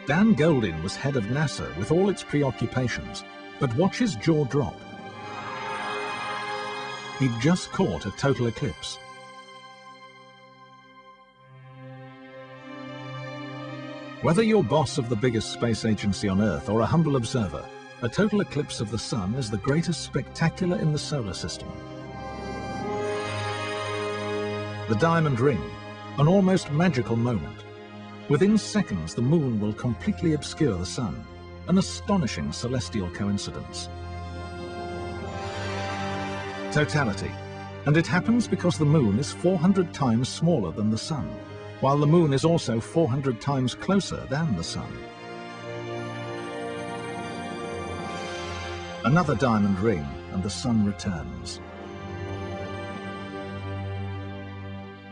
Dan Goldin was head of NASA with all its preoccupations, but watch his jaw drop. He'd just caught a total eclipse. Whether you're boss of the biggest space agency on Earth or a humble observer, a total eclipse of the Sun is the greatest spectacular in the solar system. The diamond ring, an almost magical moment. Within seconds, the Moon will completely obscure the Sun, an astonishing celestial coincidence. Totality, and it happens because the Moon is 400 times smaller than the Sun, while the Moon is also 400 times closer than the Sun. Another diamond ring, and the Sun returns.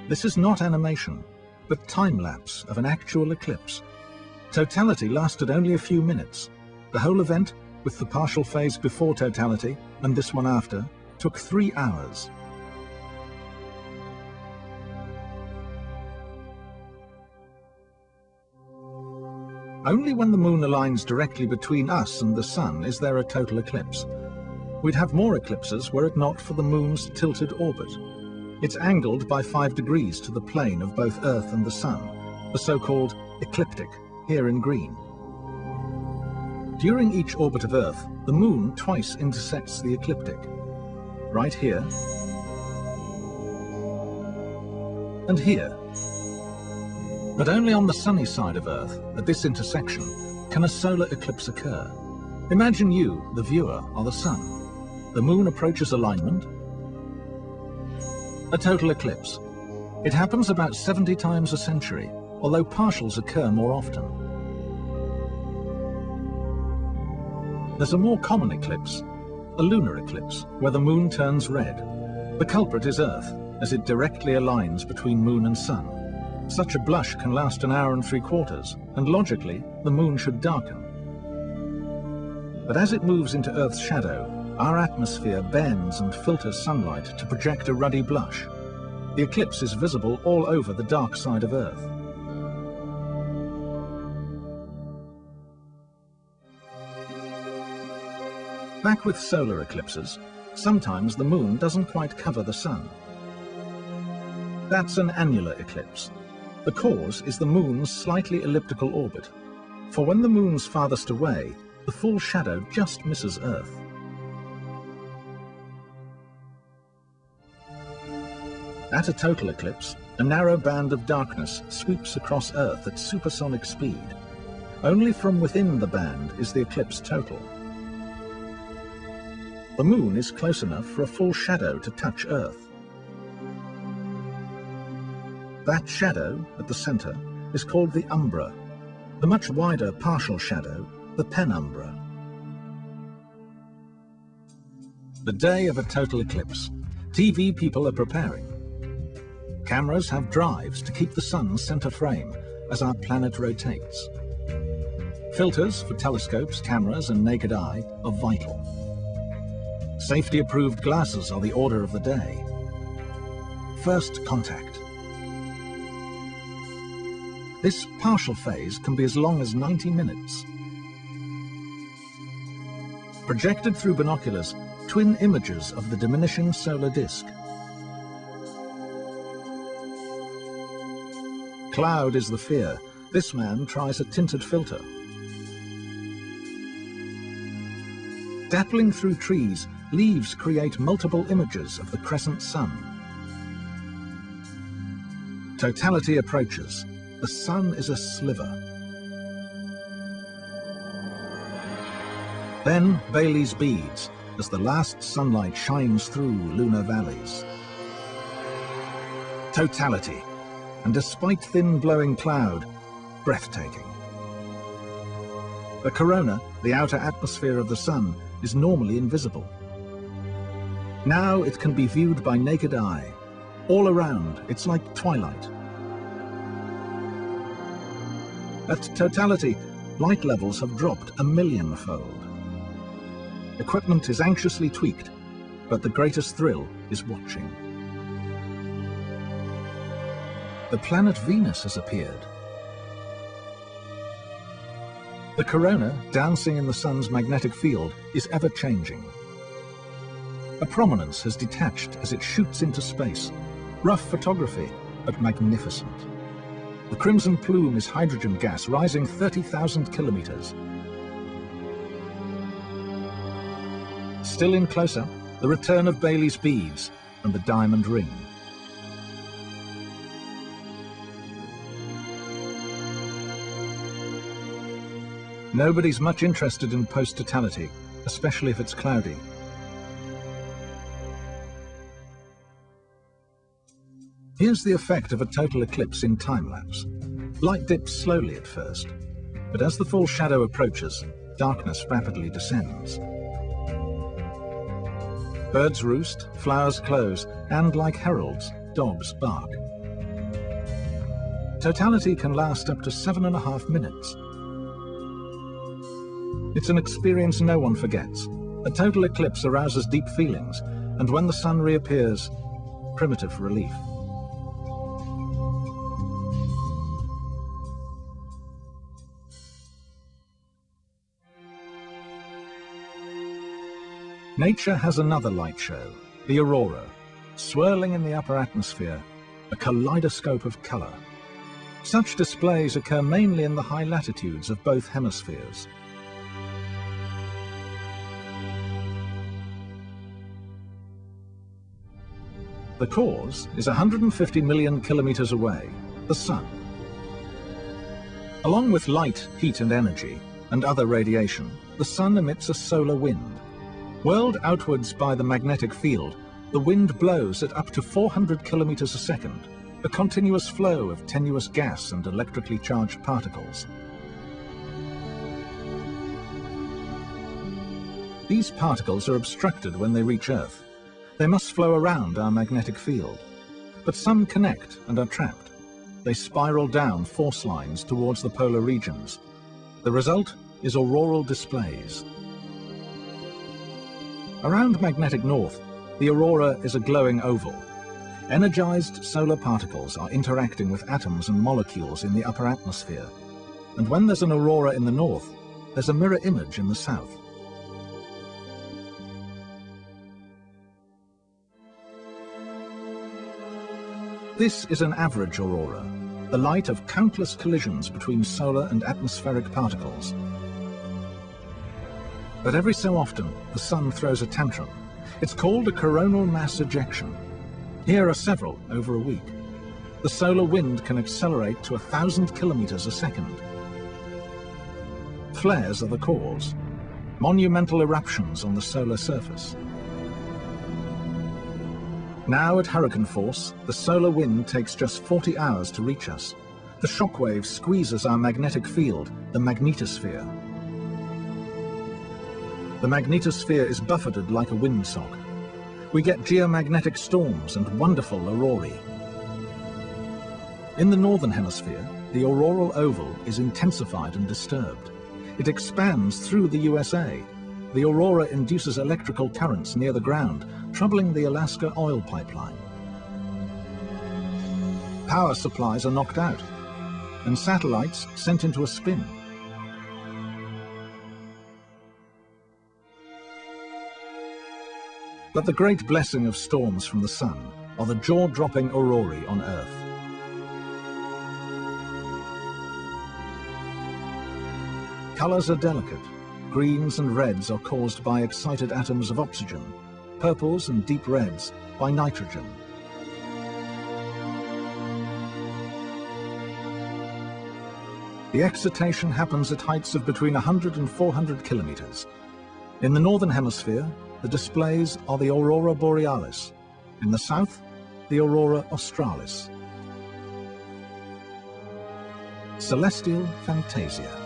This is not animation, but time-lapse of an actual eclipse. Totality lasted only a few minutes. The whole event, with the partial phase before totality and this one after, took 3 hours. Only when the Moon aligns directly between us and the Sun is there a total eclipse. We'd have more eclipses were it not for the Moon's tilted orbit. It's angled by 5 degrees to the plane of both Earth and the Sun, the so-called ecliptic, here in green. During each orbit of Earth, the Moon twice intersects the ecliptic. Right here, and here. But only on the sunny side of Earth, at this intersection, can a solar eclipse occur. Imagine you, the viewer, are the Sun. The Moon approaches alignment. A total eclipse. It happens about 70 times a century, although partials occur more often. There's a more common eclipse, a lunar eclipse, where the Moon turns red. The culprit is Earth, as it directly aligns between Moon and Sun. Such a blush can last an hour and 3/4, and logically, the Moon should darken. But as it moves into Earth's shadow, our atmosphere bends and filters sunlight to project a ruddy blush. The eclipse is visible all over the dark side of Earth. Back with solar eclipses, sometimes the Moon doesn't quite cover the Sun. That's an annular eclipse. The cause is the Moon's slightly elliptical orbit. For when the Moon's farthest away, the full shadow just misses Earth. At a total eclipse, a narrow band of darkness sweeps across Earth at supersonic speed. Only from within the band is the eclipse total. The Moon is close enough for a full shadow to touch Earth. That shadow, at the center, is called the umbra. The much wider partial shadow, the penumbra. The day of a total eclipse. TV people are preparing. Cameras have drives to keep the Sun's center frame as our planet rotates. Filters for telescopes, cameras, and naked eye are vital. Safety-approved glasses are the order of the day. First contact. This partial phase can be as long as 90 minutes. Projected through binoculars, twin images of the diminishing solar disk. Cloud is the fear. This man tries a tinted filter. Dappling through trees, leaves create multiple images of the crescent sun. Totality approaches. The Sun is a sliver. Then Bailey's beads, as the last sunlight shines through lunar valleys. Totality. And despite thin blowing cloud, breathtaking. The corona, the outer atmosphere of the Sun, is normally invisible. Now it can be viewed by naked eye. All around, it's like twilight. At totality, light levels have dropped 1,000,000-fold. Equipment is anxiously tweaked, but the greatest thrill is watching. The planet Venus has appeared. The corona, dancing in the sun's magnetic field, is ever-changing. A prominence has detached as it shoots into space. Rough photography, but magnificent. The crimson plume is hydrogen gas rising 30,000 kilometers. Still in close-up, the return of Bailey's beads and the diamond ring. Nobody's much interested in post-totality, especially if it's cloudy. Here's the effect of a total eclipse in time-lapse. Light dips slowly at first, but as the full shadow approaches, darkness rapidly descends. Birds roost, flowers close, and like heralds, dogs bark. Totality can last up to 7.5 minutes. It's an experience no one forgets. A total eclipse arouses deep feelings, and when the sun reappears, primitive relief. Nature has another light show, the aurora, swirling in the upper atmosphere, a kaleidoscope of color. Such displays occur mainly in the high latitudes of both hemispheres. The cause is 150 million kilometers away, the sun. Along with light, heat and energy, and other radiation, the sun emits a solar wind. Whirled outwards by the magnetic field, the wind blows at up to 400 kilometers a second, a continuous flow of tenuous gas and electrically charged particles. These particles are obstructed when they reach Earth. They must flow around our magnetic field, but some connect and are trapped. They spiral down force lines towards the polar regions. The result is auroral displays. Around magnetic north, the aurora is a glowing oval. Energized solar particles are interacting with atoms and molecules in the upper atmosphere. And when there's an aurora in the north, there's a mirror image in the south. This is an average aurora, the light of countless collisions between solar and atmospheric particles. But every so often, the sun throws a tantrum. It's called a coronal mass ejection. Here are several over a week. The solar wind can accelerate to 1,000 kilometers a second. Flares are the cause, monumental eruptions on the solar surface. Now at hurricane force, the solar wind takes just 40 hours to reach us. The shockwave squeezes our magnetic field, the magnetosphere. The magnetosphere is buffeted like a windsock. We get geomagnetic storms and wonderful aurorae. In the northern hemisphere, the auroral oval is intensified and disturbed. It expands through the USA. The aurora induces electrical currents near the ground, troubling the Alaska oil pipeline. Power supplies are knocked out, and satellites sent into a spin. But the great blessing of storms from the sun are the jaw-dropping aurorae on Earth. Colors are delicate. Greens and reds are caused by excited atoms of oxygen, purples and deep reds by nitrogen. The excitation happens at heights of between 100 and 400 kilometers. In the northern hemisphere, the displays are the aurora borealis. In the south, the aurora australis. Celestial fantasia.